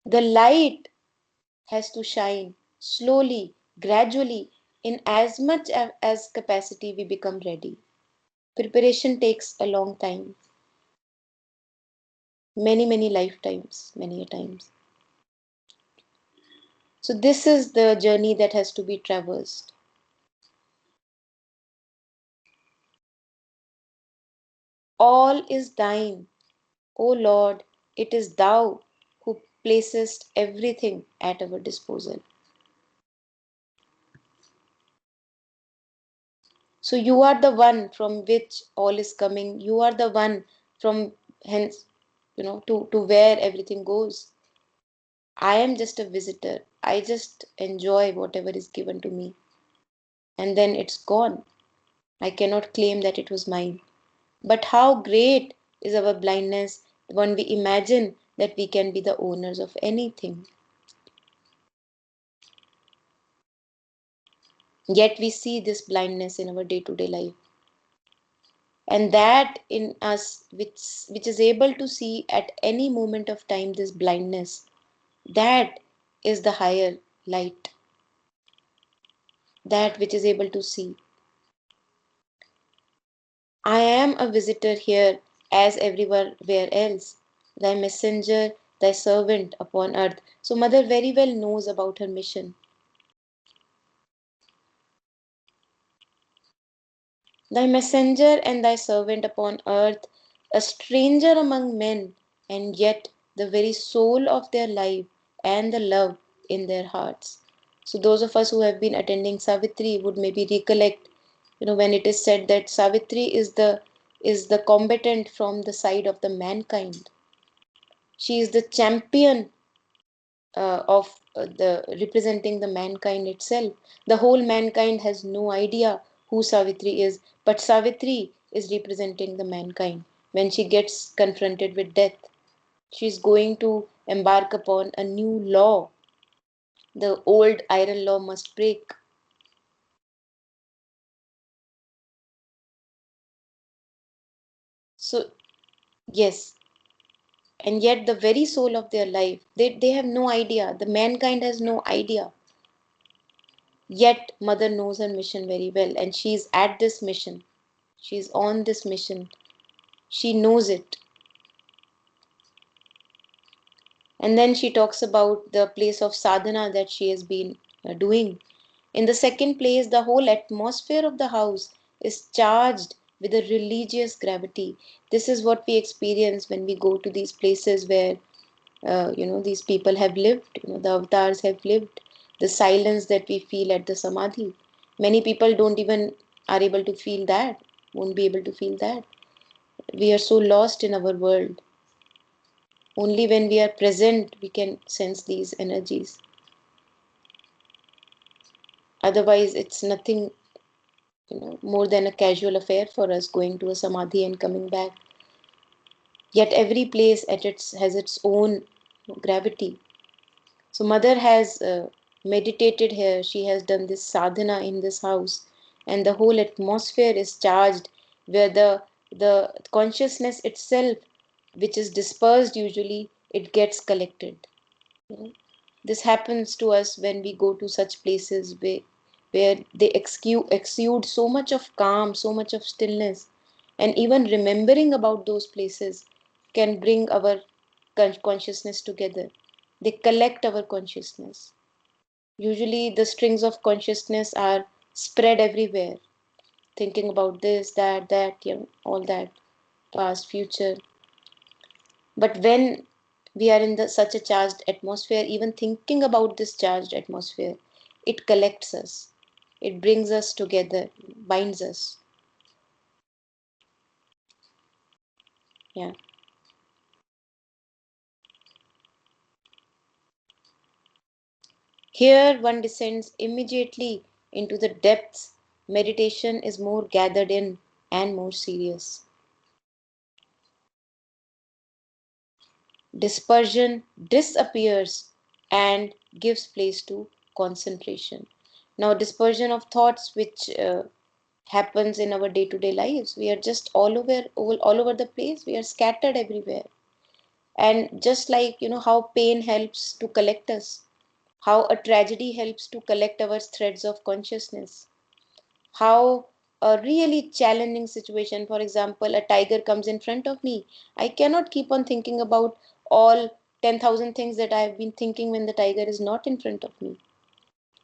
The light has to shine slowly, gradually, in as much as capacity we become ready. Preparation takes a long time, many lifetimes, many a times. So this is the journey that has to be traversed. All is thine, O Lord, it is thou who placest everything at our disposal. So you are the one from which all is coming. You are the one from hence, to where everything goes. I am just a visitor. I just enjoy whatever is given to me. And then it's gone. I cannot claim that it was mine. But how great is our blindness when we imagine that we can be the owners of anything. Yet we see this blindness in our day-to-day life. And that in us, which is able to see at any moment of time this blindness, that is the higher light, that which is able to see. I am a visitor here as everywhere else, thy messenger, thy servant upon earth. So mother very well knows about her mission. Thy messenger and thy servant upon earth, a stranger among men, and yet the very soul of their life and the love in their hearts. So those of us who have been attending Savitri would maybe recollect, when it is said that Savitri is the combatant from the side of the mankind. She is the champion of the representing the mankind itself. The whole mankind has no idea who Savitri is, but Savitri is representing the mankind. When she gets confronted with death, she is going to embark upon a new law. The old iron law must break. So, yes, and yet the very soul of their life, they have no idea. The mankind has no idea. Yet, mother knows her mission very well, and she is at this mission. She is on this mission. She knows it. And then she talks about the place of sadhana that she has been doing. In the second place, the whole atmosphere of the house is charged with a religious gravity. This is what we experience when we go to these places where these people have lived, the avatars have lived. The silence that we feel at the samadhi, many people don't even are able to feel that, won't be able to feel that. We are so lost in our world. Only when we are present we can sense these energies. Otherwise it's nothing, more than a casual affair for us going to a samadhi and coming back. Yet every place has its own gravity. So mother has meditated here, she has done this sadhana in this house, and the whole atmosphere is charged, where the consciousness itself, which is dispersed usually, it gets collected. This happens to us when we go to such places where they exude so much of calm, so much of stillness, and even remembering about those places can bring our consciousness together. They collect our consciousness. Usually, the strings of consciousness are spread everywhere, thinking about this, that, all that, past, future. But when we are in such a charged atmosphere, even thinking about this charged atmosphere, it collects us. It brings us together, binds us. Yeah. Here one descends immediately into the depths. Meditation is more gathered in and more serious. Dispersion disappears and gives place to concentration. Now, dispersion of thoughts, which happens in our day-to-day lives, we are just all over the place. We are scattered everywhere. And just like how pain helps to collect us, how a tragedy helps to collect our threads of consciousness, how a really challenging situation, for example, a tiger comes in front of me, I cannot keep on thinking about all 10,000 things that I have been thinking when the tiger is not in front of me.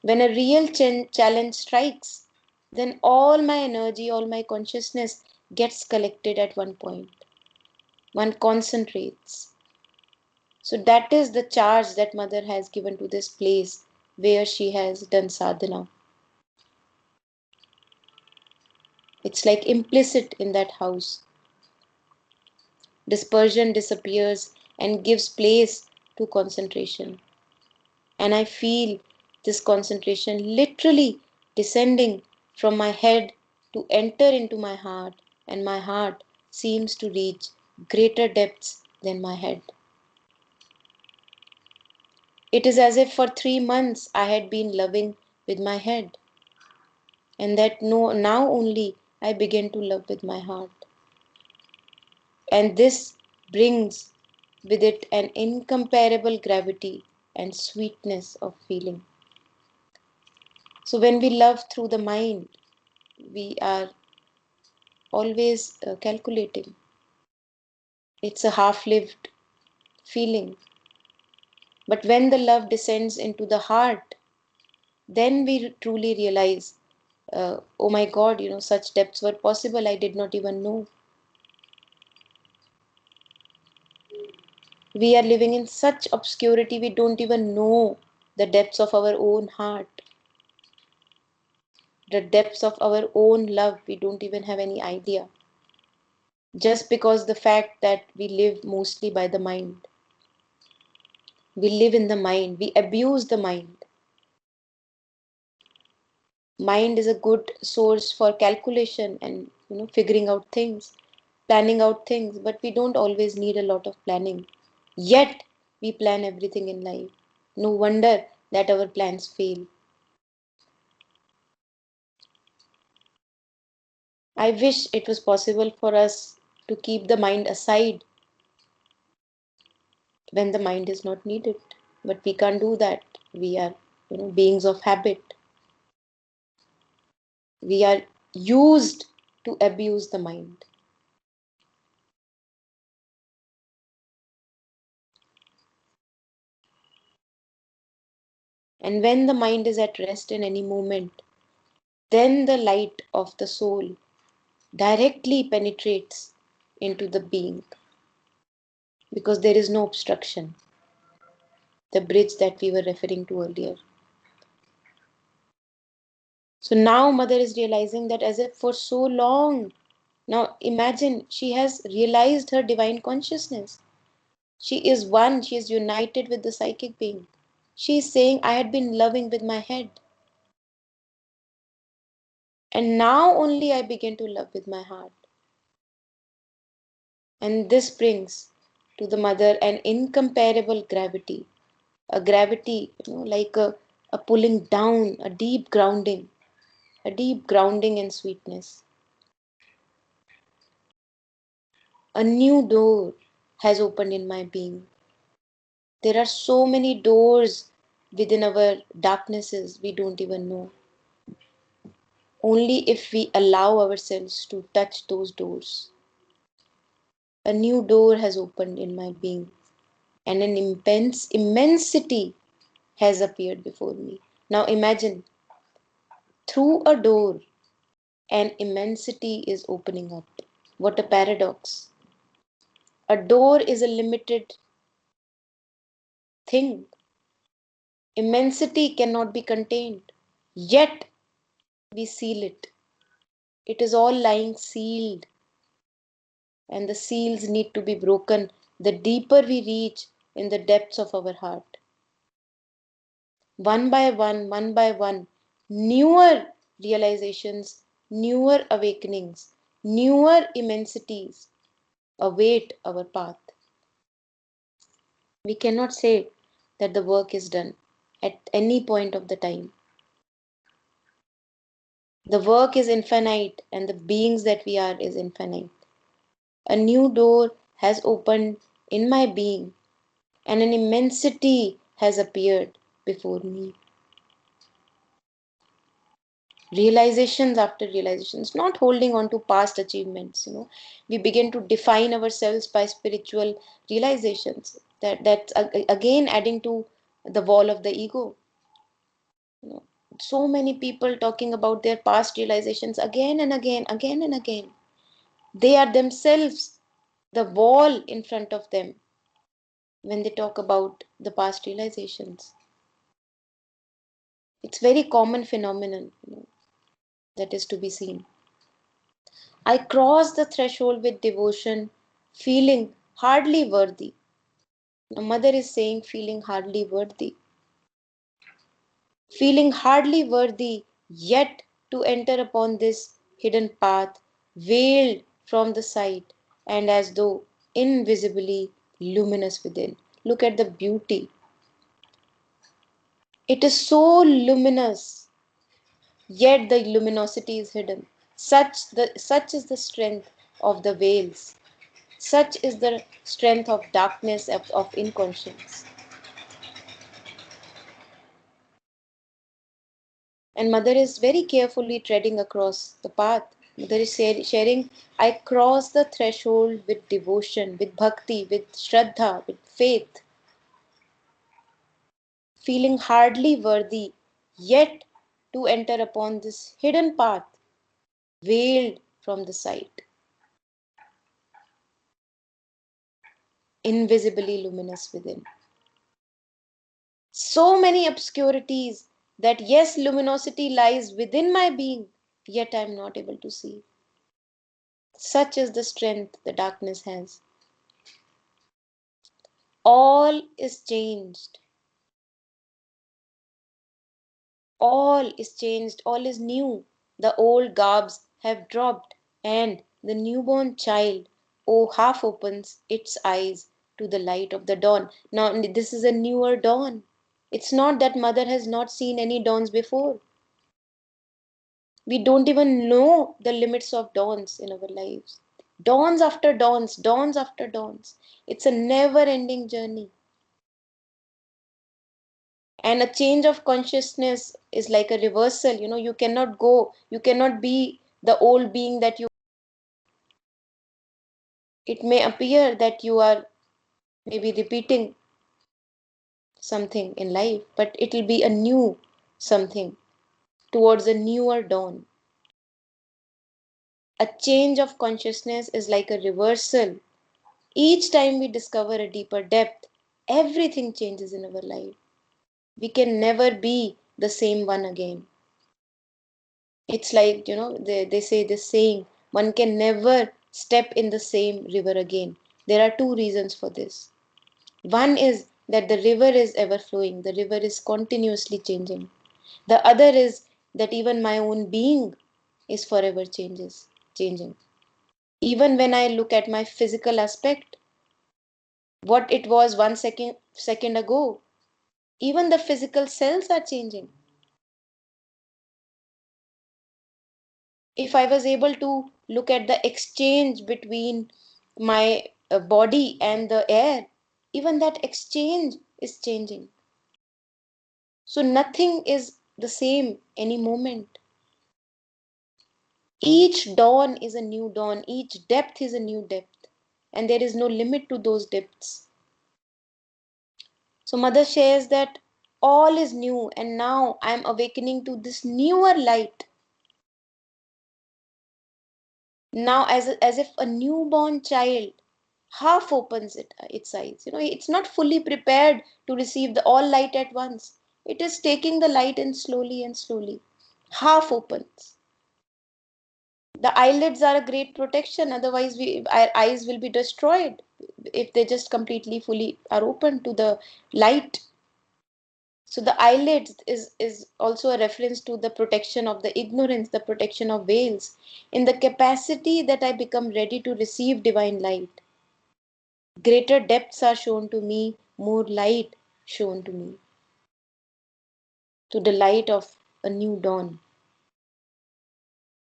When a real challenge strikes, then all my energy, all my consciousness gets collected at one point. One concentrates. So that is the charge that mother has given to this place where she has done sadhana. It's like implicit in that house. Dispersion disappears and gives place to concentration. And I feel this concentration literally descending from my head to enter into my heart, and my heart seems to reach greater depths than my head. It is as if for 3 months I had been loving with my head. and that no, now only I began to love with my heart. And this brings with it an incomparable gravity and sweetness of feeling. So when we love through the mind, we are always calculating. It's a half-lived feeling. But when the love descends into the heart, then we truly realize, oh my God, such depths were possible. I did not even know. We are living in such obscurity, we don't even know the depths of our own heart, the depths of our own love. We don't even have any idea. Just because the fact that we live mostly by the mind. We live in the mind, we abuse the mind. Mind is a good source for calculation and figuring out things, planning out things, but we don't always need a lot of planning. Yet we plan everything in life. No wonder that our plans fail. I wish it was possible for us to keep the mind aside when the mind is not needed. But we can't do that. We are, beings of habit. We are used to abuse the mind. And when the mind is at rest in any moment, then the light of the soul directly penetrates into the being because there is no obstruction, the bridge that we were referring to earlier. So now mother is realizing that as if for so long, now imagine she has realized her divine consciousness. She is one, she is united with the psychic being. She is saying, I had been loving with my head. And now only I begin to love with my heart. And this brings to the mother an incomparable gravity. A gravity, like a pulling down, a deep grounding and sweetness. A new door has opened in my being. There are so many doors within our darknesses we don't even know. Only if we allow ourselves to touch those doors. A new door has opened in my being, and an immensity has appeared before me. Now imagine, through a door, an immensity is opening up. What a paradox. A door is a limited thing. Immensity cannot be contained. Yet we seal it. It is all lying sealed, and the seals need to be broken the deeper we reach in the depths of our heart. One by one, newer realizations, newer awakenings, newer immensities await our path. We cannot say that the work is done at any point of the time. The work is infinite and the beings that we are is infinite. A new door has opened in my being and an immensity has appeared before me. Realizations after realizations, not holding on to past achievements. We begin to define ourselves by spiritual realizations. That's again adding to the wall of the ego. You know, so many people talking about their past realizations again and again, again and again. They are themselves the wall in front of them when they talk about the past realizations. It's very common phenomenon, that is to be seen. I cross the threshold with devotion, feeling hardly worthy. Now, mother is saying, feeling hardly worthy. Feeling hardly worthy, yet to enter upon this hidden path, veiled from the sight, and as though invisibly luminous within. Look at the beauty. It is so luminous. yet the luminosity is hidden. Such is the strength of the veils. Such is the strength of darkness, of inconscience. And Mother is very carefully treading across the path. Mother is sharing, I cross the threshold with devotion, with bhakti, with shraddha, with faith, feeling hardly worthy, yet to enter upon this hidden path, veiled from the sight, invisibly luminous within. So many obscurities that, yes, luminosity lies within my being, yet I am not able to see. Such is the strength the darkness has. All is changed. All is changed. All is new. The old garbs have dropped, and the newborn child, oh, half opens its eyes to the light of the dawn. Now, this is a newer dawn. It's not that Mother has not seen any dawns before. We don't even know the limits of dawns in our lives. Dawns after dawns, dawns after dawns. It's a never ending journey. And a change of consciousness is like a reversal. You cannot go, you cannot be the old being that you. It may appear that you are maybe repeating something in life, but it will be a new something towards a newer dawn. A change of consciousness is like a reversal. Each time we discover a deeper depth, everything changes in our life. We can never be the same one again. It's like, they say this saying, one can never step in the same river again. There are two reasons for this. One is that the river is ever flowing, the river is continuously changing. The other is that even my own being is forever changing. Even when I look at my physical aspect, what it was 1 second ago, even the physical cells are changing. If I was able to look at the exchange between my body and the air, even that exchange is changing. So nothing is the same any moment. Each dawn is a new dawn, each depth is a new depth, and there is no limit to those depths. So Mother shares that all is new, and now I am awakening to this newer light. Now, as if a newborn child half opens its eyes. It's not fully prepared to receive the all light at once. It is taking the light in slowly and slowly. Half opens. The eyelids are a great protection, otherwise our eyes will be destroyed if they just completely fully are open to the light. So the eyelids is also a reference to the protection of the ignorance, the protection of veils, in the capacity that I become ready to receive divine light. Greater depths are shown to me, more light shown to me, to the light of a new dawn.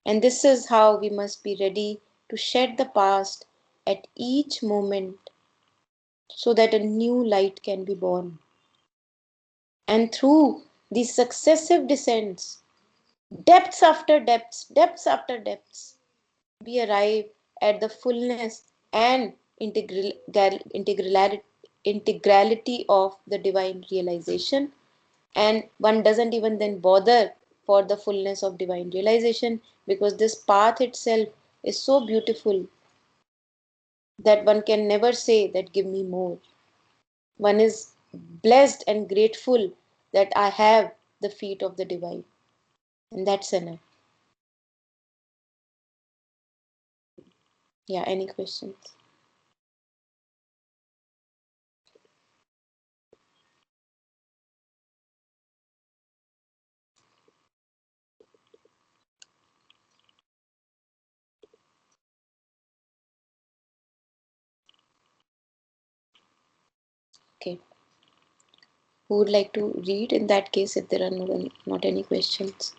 And this is how we must be ready to shed the past at each moment so that a new light can be born. And through these successive descents, depths after depths, depths after depths, we arrive at the fullness and integrality of the divine realization. And one doesn't even then bother for the fullness of divine realization, because this path itself is so beautiful that one can never say that give me more. One is blessed and grateful that I have the feet of the divine, and that's enough. Yeah, any questions? Okay, who would like to read in that case if there are not any questions?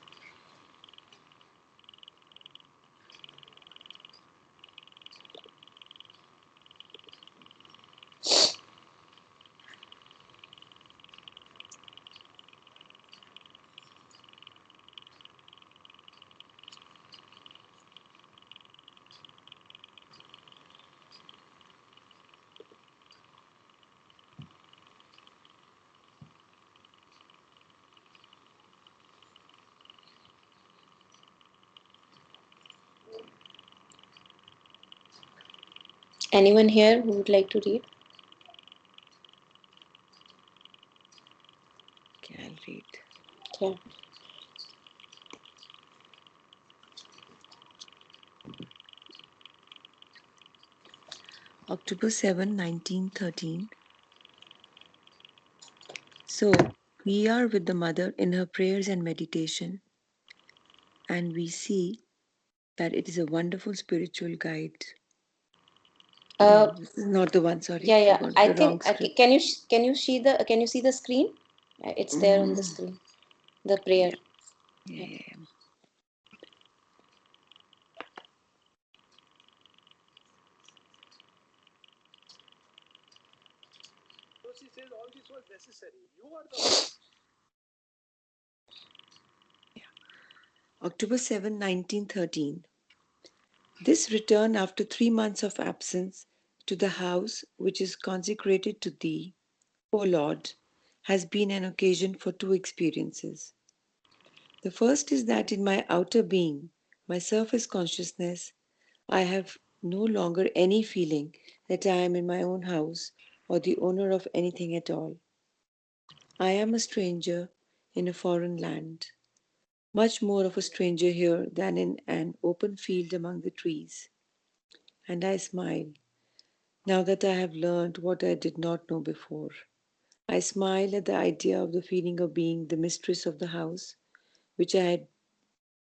Anyone here who would like to read? Okay, I'll read. Yeah. October 7, 1913. So, we are with the Mother in her prayers and meditation, and we see that it is a wonderful spiritual guide. No, this is not the one. Sorry, Yeah. I've gone to I the wrong think script. can you see the screen? It's there on the screen. The prayer. Yeah. She says all this was necessary. You are the October 7, 1913. This return after 3 months of absence to the house which is consecrated to Thee, O Lord, has been an occasion for two experiences. The first is that in my outer being, my surface consciousness, I have no longer any feeling that I am in my own house or the owner of anything at all. I am a stranger in a foreign land, much more of a stranger here than in an open field among the trees. And I smile, now that I have learned what I did not know before. I smile at the idea of the feeling of being the mistress of the house, which I had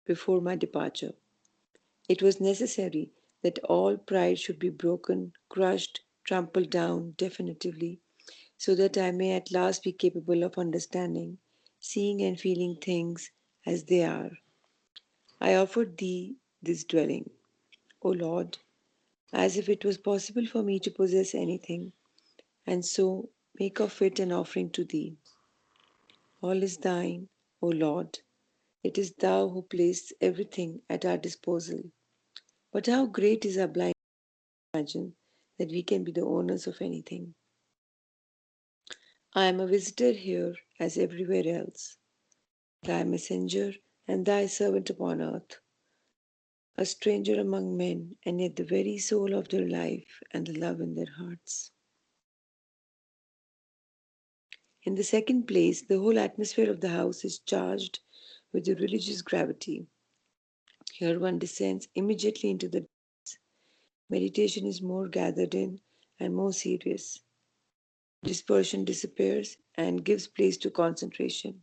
before my departure. It was necessary that all pride should be broken, crushed, trampled down definitively, so that I may at last be capable of understanding, seeing, and feeling things as they are. I offered Thee this dwelling, O Lord, as if it was possible for me to possess anything, and so make of it an offering to Thee. All is Thine, O Lord. It is Thou who placed everything at our disposal. But how great is our blindness to imagine that we can be the owners of anything. I am a visitor here as everywhere else, Thy messenger and Thy servant upon earth, a stranger among men, and yet the very soul of their life and the love in their hearts. In the second place, the whole atmosphere of the house is charged with a religious gravity. Here one descends immediately into the depths. Meditation is more gathered in and more serious. Dispersion disappears and gives place to concentration.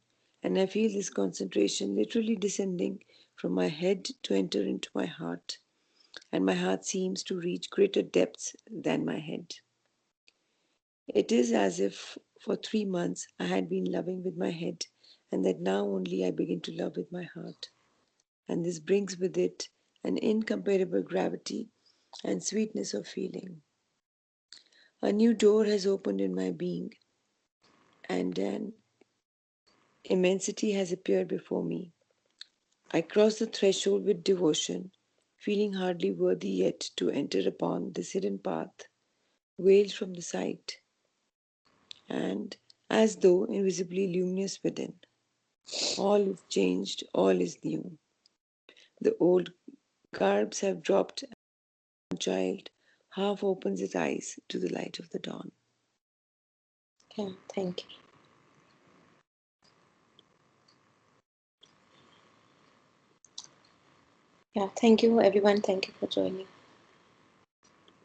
And I feel this concentration literally descending from my head to enter into my heart. And my heart seems to reach greater depths than my head. It is as if for 3 months I had been loving with my head, and that now only I begin to love with my heart. And this brings with it an incomparable gravity and sweetness of feeling. A new door has opened in my being, and an immensity has appeared before me. I cross the threshold with devotion, feeling hardly worthy yet to enter upon this hidden path, veiled from the sight, and as though invisibly luminous within. All is changed, all is new. The old garbs have dropped, and the child half opens its eyes to the light of the dawn. Yeah, thank you. Yeah, thank you everyone. Thank you for joining.